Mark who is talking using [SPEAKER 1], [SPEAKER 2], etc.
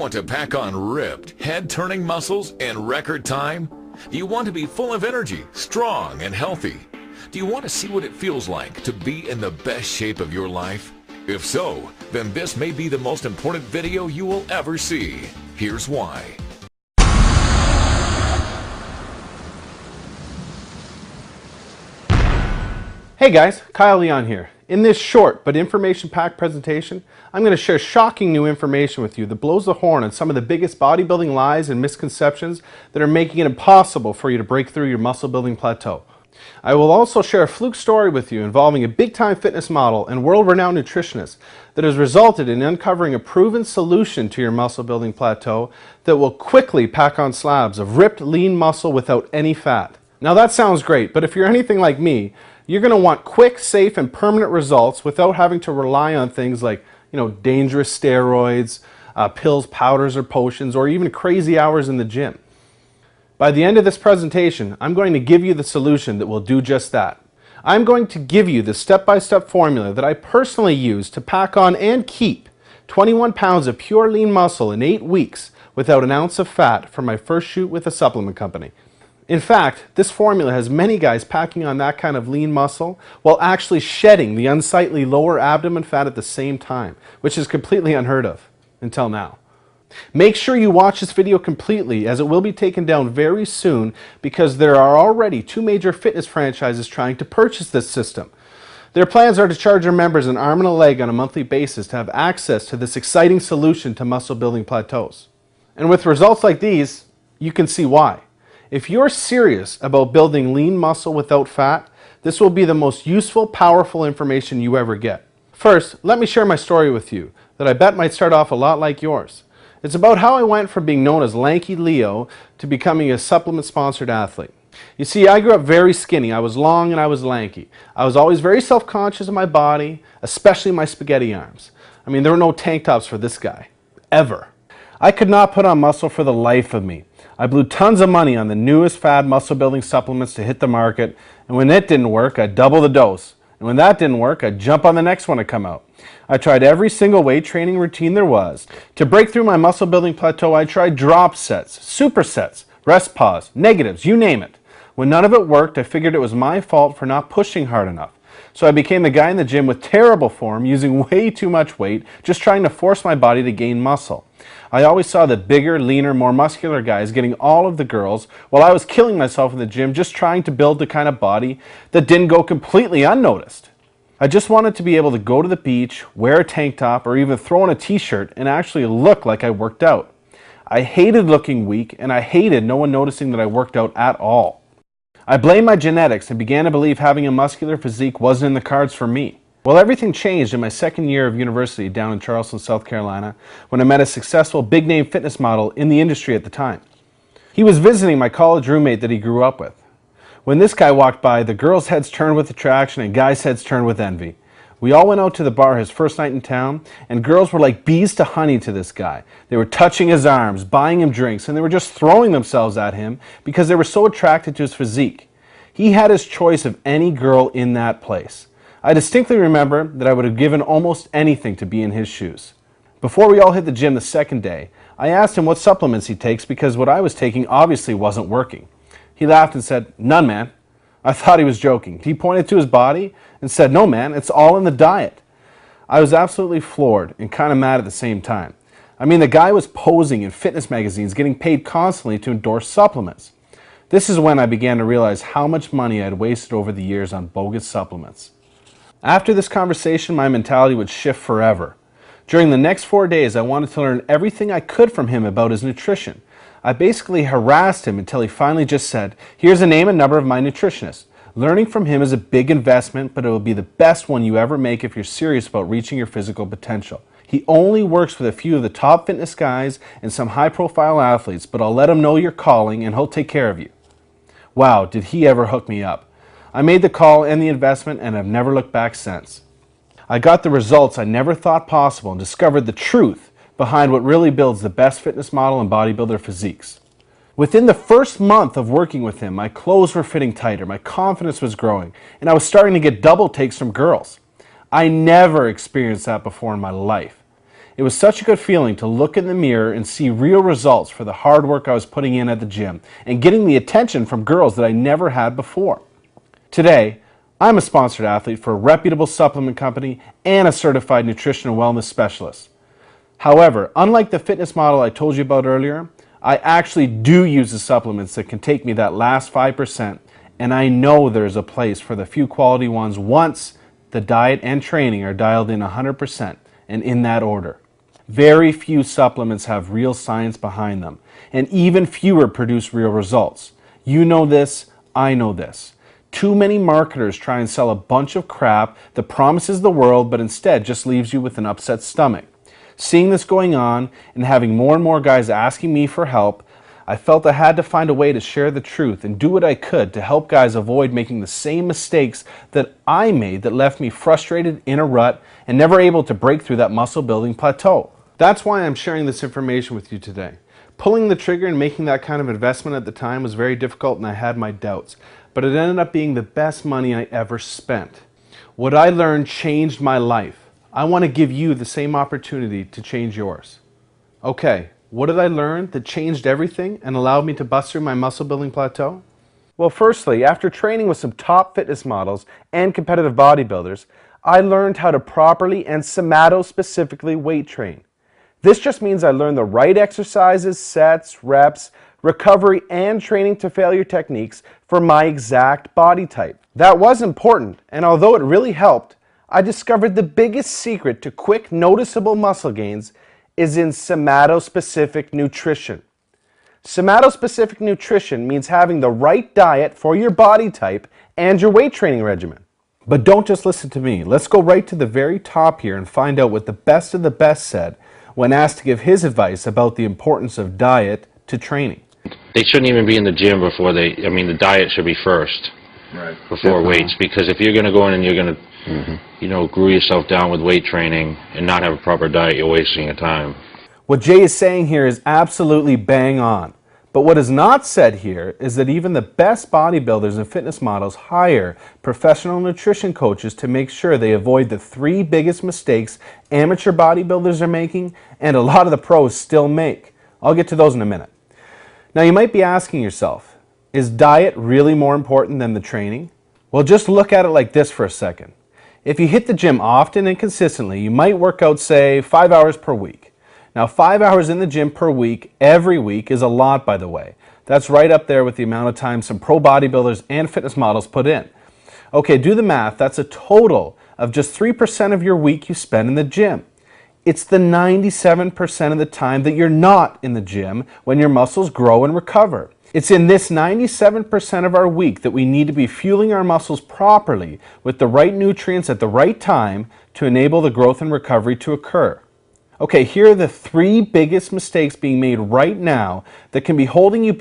[SPEAKER 1] want to pack on ripped, head-turning muscles in record time? Do you want to be full of energy, strong, and healthy? Do you want to see what it feels like to be in the best shape of your life? If so, then this may be the most important video you will ever see. Here's why.
[SPEAKER 2] Hey guys, Kyle Leon here. In this short but information-packed presentation, I'm going to share shocking new information with you that blows the horn on some of the biggest bodybuilding lies and misconceptions that are making it impossible for you to break through your muscle building plateau. I will also share a fluke story with you involving a big-time fitness model and world-renowned nutritionist that has resulted in uncovering a proven solution to your muscle building plateau that will quickly pack on slabs of ripped, lean muscle without any fat. Now that sounds great, but if you're anything like me, you're going to want quick, safe, and permanent results without having to rely on things like, dangerous steroids, pills, powders, or potions, or even crazy hours in the gym. By the end of this presentation, I'm going to give you the solution that will do just that. I'm going to give you the step-by-step formula that I personally use to pack on and keep 21 pounds of pure lean muscle in 8 weeks without an ounce of fat for my first shoot with a supplement company. In fact, this formula has many guys packing on that kind of lean muscle while actually shedding the unsightly lower abdomen fat at the same time, which is completely unheard of until now. Make sure you watch this video completely, as it will be taken down very soon because there are already 2 major fitness franchises trying to purchase this system. Their plans are to charge their members an arm and a leg on a monthly basis to have access to this exciting solution to muscle building plateaus. And with results like these, you can see why. If you're serious about building lean muscle without fat, this will be the most useful, powerful information you ever get. First, let me share my story with you that I bet might start off a lot like yours. It's about how I went from being known as Lanky Leo to becoming a supplement-sponsored athlete. You see, I grew up very skinny. I was long and I was lanky. I was always very self-conscious of my body, especially my spaghetti arms. I mean, there were no tank tops for this guy, ever. I could not put on muscle for the life of me. I blew tons of money on the newest fad muscle building supplements to hit the market, and when it didn't work, I'd double the dose. And when that didn't work, I'd jump on the next one to come out. I tried every single weight training routine there was. To break through my muscle building plateau, I tried drop sets, supersets, rest pause, negatives, you name it. When none of it worked, I figured it was my fault for not pushing hard enough. So I became the guy in the gym with terrible form, using way too much weight, just trying to force my body to gain muscle. I always saw the bigger, leaner, more muscular guys getting all of the girls, while I was killing myself in the gym just trying to build the kind of body that didn't go completely unnoticed. I just wanted to be able to go to the beach, wear a tank top, or even throw on a t-shirt and actually look like I worked out. I hated looking weak, and I hated no one noticing that I worked out at all. I blamed my genetics and began to believe having a muscular physique wasn't in the cards for me. Well, everything changed in my second year of university down in Charleston, South Carolina, when I met a successful big-name fitness model in the industry at the time. He was visiting my college roommate that he grew up with. When this guy walked by, the girls' heads turned with attraction and guys' heads turned with envy. We all went out to the bar his first night in town, and girls were like bees to honey to this guy. They were touching his arms, buying him drinks, and they were just throwing themselves at him because they were so attracted to his physique. He had his choice of any girl in that place. I distinctly remember that I would have given almost anything to be in his shoes. Before we all hit the gym the second day, I asked him what supplements he takes because what I was taking obviously wasn't working. He laughed and said, "None, man." I thought he was joking. He pointed to his body and said, "No, man, it's all in the diet." I was absolutely floored and kind of mad at the same time. I mean, the guy was posing in fitness magazines, getting paid constantly to endorse supplements. This is when I began to realize how much money I had wasted over the years on bogus supplements. After this conversation, my mentality would shift forever. During the next 4 days, I wanted to learn everything I could from him about his nutrition. I basically harassed him until he finally just said, "Here's the name and number of my nutritionist. Learning from him is a big investment, but it will be the best one you ever make if you're serious about reaching your physical potential. He only works with a few of the top fitness guys and some high-profile athletes, but I'll let him know you're calling and he'll take care of you." Wow, did he ever hook me up. I made the call and the investment and have never looked back since. I got the results I never thought possible and discovered the truth behind what really builds the best fitness model and bodybuilder physiques. Within the first month of working with him, my clothes were fitting tighter, my confidence was growing, and I was starting to get double takes from girls. I never experienced that before in my life. It was such a good feeling to look in the mirror and see real results for the hard work I was putting in at the gym and getting the attention from girls that I never had before. Today, I'm a sponsored athlete for a reputable supplement company and a certified nutrition and wellness specialist. However, unlike the fitness model I told you about earlier, I actually do use the supplements that can take me that last 5%, and I know there's a place for the few quality ones once the diet and training are dialed in 100% and in that order. Very few supplements have real science behind them, and even fewer produce real results. You know this, I know this. Too many marketers try and sell a bunch of crap that promises the world but instead just leaves you with an upset stomach. Seeing this going on and having more and more guys asking me for help, I felt I had to find a way to share the truth and do what I could to help guys avoid making the same mistakes that I made that left me frustrated, in a rut, and never able to break through that muscle building plateau. That's why I'm sharing this information with you today. Pulling the trigger and making that kind of investment at the time was very difficult and I had my doubts, but it ended up being the best money I ever spent. What I learned changed my life. I want to give you the same opportunity to change yours. Okay, what did I learn that changed everything and allowed me to bust through my muscle building plateau? Well, firstly, after training with some top fitness models and competitive bodybuilders, I learned how to properly and somato-specifically weight train. This just means I learned the right exercises, sets, reps, recovery, and training to failure techniques for my exact body type. That was important, and although it really helped, I discovered the biggest secret to quick, noticeable muscle gains is in somato-specific nutrition. Somato-specific nutrition means having the right diet for your body type and your weight training regimen. But don't just listen to me. Let's go right to the very top here and find out what the best of the best said when asked to give his advice about the importance of diet to training.
[SPEAKER 3] They shouldn't even be in the gym before the diet should be first, right, before weights, because if you're going to go in and you're going to, glue yourself down with weight training and not have a proper diet, you're wasting your time.
[SPEAKER 2] What Jay is saying here is absolutely bang on. But what is not said here is that even the best bodybuilders and fitness models hire professional nutrition coaches to make sure they avoid the 3 biggest mistakes amateur bodybuilders are making and a lot of the pros still make. I'll get to those in a minute. Now you might be asking yourself, is diet really more important than the training? Well, just look at it like this for a second. If you hit the gym often and consistently, you might work out, say, 5 hours per week. Now, 5 hours in the gym per week, every week, is a lot, by the way. That's right up there with the amount of time some pro bodybuilders and fitness models put in. Okay, do the math. That's a total of just 3% of your week you spend in the gym. It's the 97% of the time that you're not in the gym when your muscles grow and recover. It's in this 97% of our week that we need to be fueling our muscles properly with the right nutrients at the right time to enable the growth and recovery to occur. Okay, here are the 3 biggest mistakes being made right now that can be holding you